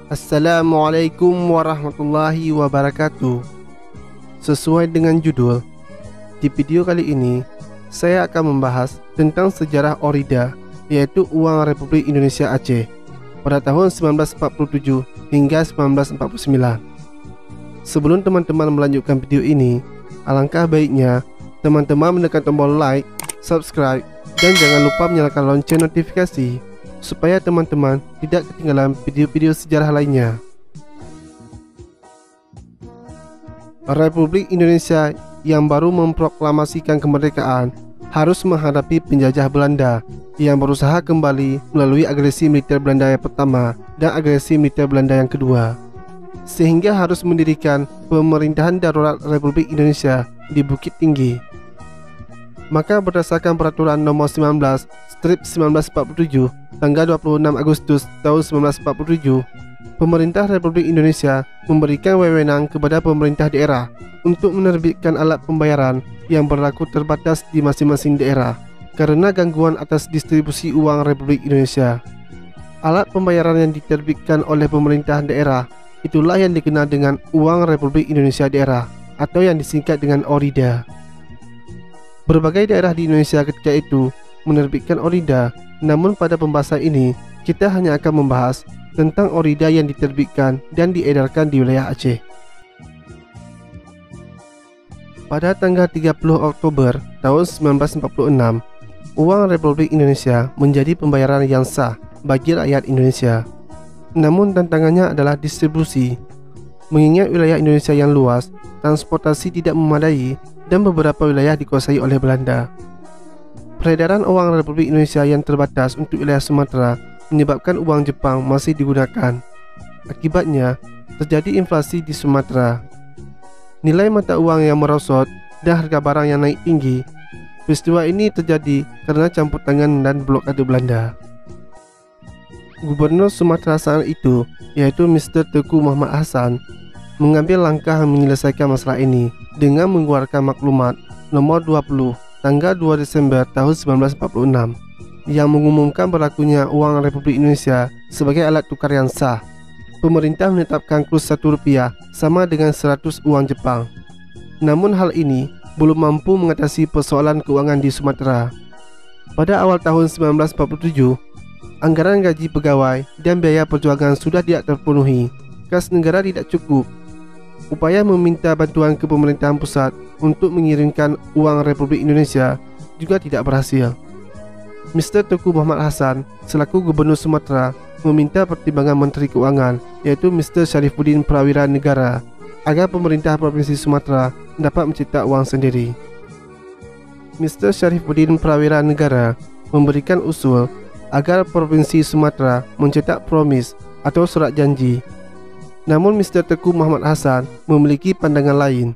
Assalamualaikum warahmatullahi wabarakatuh. Sesuai dengan judul, di video kali ini saya akan membahas tentang sejarah Orida, yaitu uang Republik Indonesia Aceh pada tahun 1947 hingga 1949. Sebelum teman-teman melanjutkan video ini, alangkah baiknya teman-teman menekan tombol like, subscribe, dan jangan lupa menyalakan lonceng notifikasi supaya teman-teman tidak ketinggalan video-video sejarah lainnya. Republik Indonesia yang baru memproklamasikan kemerdekaan harus menghadapi penjajah Belanda yang berusaha kembali melalui agresi militer Belanda yang pertama dan agresi militer Belanda yang kedua, sehingga harus mendirikan pemerintahan darurat Republik Indonesia di Bukit Tinggi. Maka berdasarkan peraturan nomor 19/1947 tanggal 26 Agustus tahun 1947, pemerintah Republik Indonesia memberikan wewenang kepada pemerintah daerah untuk menerbitkan alat pembayaran yang berlaku terbatas di masing-masing daerah karena gangguan atas distribusi uang Republik Indonesia. Alat pembayaran yang diterbitkan oleh pemerintah daerah itulah yang dikenal dengan uang Republik Indonesia Daerah atau yang disingkat dengan Orida. Berbagai daerah di Indonesia ketika itu menerbitkan Orida, namun pada pembahasan ini kita hanya akan membahas tentang Orida yang diterbitkan dan diedarkan di wilayah Aceh. Pada tanggal 30 Oktober tahun 1946, uang Republik Indonesia menjadi pembayaran yang sah bagi rakyat Indonesia. Namun tantangannya adalah distribusi. Mengingat wilayah Indonesia yang luas, transportasi tidak memadai dan beberapa wilayah dikuasai oleh Belanda. Peredaran uang Republik Indonesia yang terbatas untuk wilayah Sumatera menyebabkan uang Jepang masih digunakan. Akibatnya, terjadi inflasi di Sumatera. Nilai mata uang yang merosot dan harga barang yang naik tinggi. Peristiwa ini terjadi karena campur tangan dan blokade Belanda. Gubernur Sumatera saat itu, yaitu Mr. Teuku Muhammad Hasan, mengambil langkah menyelesaikan masalah ini dengan mengeluarkan maklumat nomor 20 tanggal 2 Desember tahun 1946 yang mengumumkan berlakunya uang Republik Indonesia sebagai alat tukar yang sah. Pemerintah menetapkan kurs Rp1 sama dengan 100 uang Jepang. Namun hal ini belum mampu mengatasi persoalan keuangan di Sumatera. Pada awal tahun 1947, anggaran gaji pegawai dan biaya perjuangan sudah tidak terpenuhi, kas negara tidak cukup. Upaya meminta bantuan ke pemerintahan pusat untuk mengirimkan uang Republik Indonesia juga tidak berhasil. Mr. Teuku Muhammad Hasan selaku Gubernur Sumatera meminta pertimbangan Menteri Keuangan, yaitu Mr. Syarifuddin Prawira Negara, agar pemerintah Provinsi Sumatera dapat mencetak uang sendiri. Mr. Syarifuddin Prawira Negara memberikan usul agar Provinsi Sumatera mencetak promis atau surat janji. Namun Mr. Teuku Muhammad Hasan memiliki pandangan lain.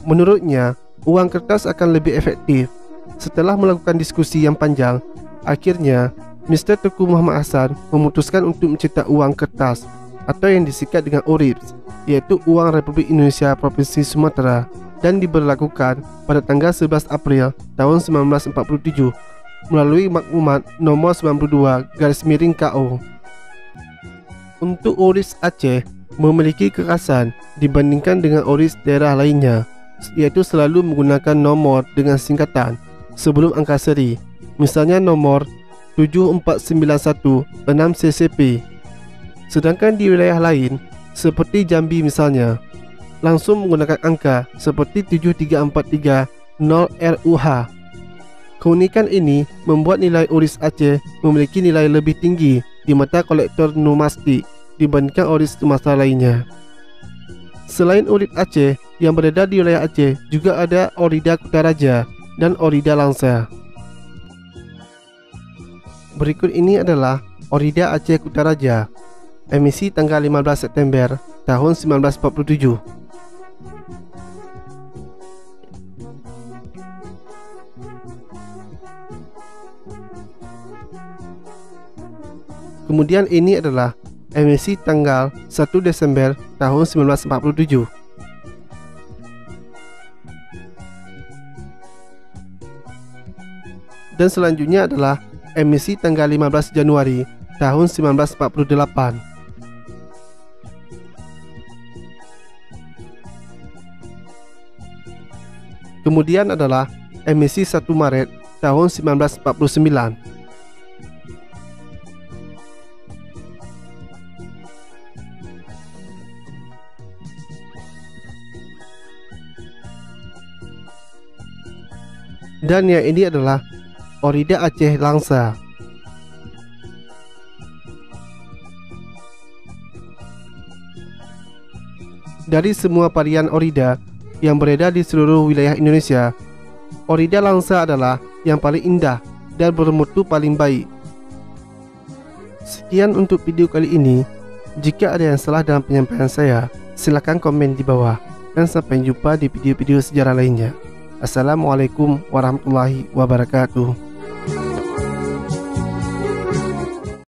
Menurutnya, uang kertas akan lebih efektif. Setelah melakukan diskusi yang panjang, akhirnya Mr. Teuku Muhammad Hasan memutuskan untuk mencetak uang kertas atau yang disingkat dengan ORIPS, yaitu uang Republik Indonesia Provinsi Sumatera, dan diberlakukan pada tanggal 11 April tahun 1947 melalui maklumat nomor 92/KO. Untuk ORIPS Aceh memiliki kekhasan dibandingkan dengan ORIPS daerah lainnya, yaitu selalu menggunakan nomor dengan singkatan sebelum angka seri, misalnya nomor 74916CCP. Sedangkan di wilayah lain seperti Jambi misalnya, langsung menggunakan angka seperti 73430RUH. Keunikan ini membuat nilai ORIPS Aceh memiliki nilai lebih tinggi di mata kolektor numismatik dibandingkan ORIPS Sumatera lainnya. Selain ORIPS Aceh yang beredar di wilayah Aceh, juga ada Orida Kutaraja dan Orida Langsa. Berikut ini adalah Orida Aceh Kutaraja, emisi tanggal 15 September tahun 1947. Kemudian ini adalah emisi tanggal 1 Desember tahun 1947. Dan selanjutnya adalah emisi tanggal 15 Januari tahun 1948. Kemudian adalah emisi 1 Maret tahun 1949. Dan yang ini adalah Orida Aceh Langsa. Dari semua varian Orida yang beredar di seluruh wilayah Indonesia, Orida Langsa adalah yang paling indah dan bermutu paling baik. Sekian untuk video kali ini. Jika ada yang salah dalam penyampaian saya, silakan komen di bawah. Dan sampai jumpa di video-video sejarah lainnya. Assalamualaikum warahmatullahi wabarakatuh.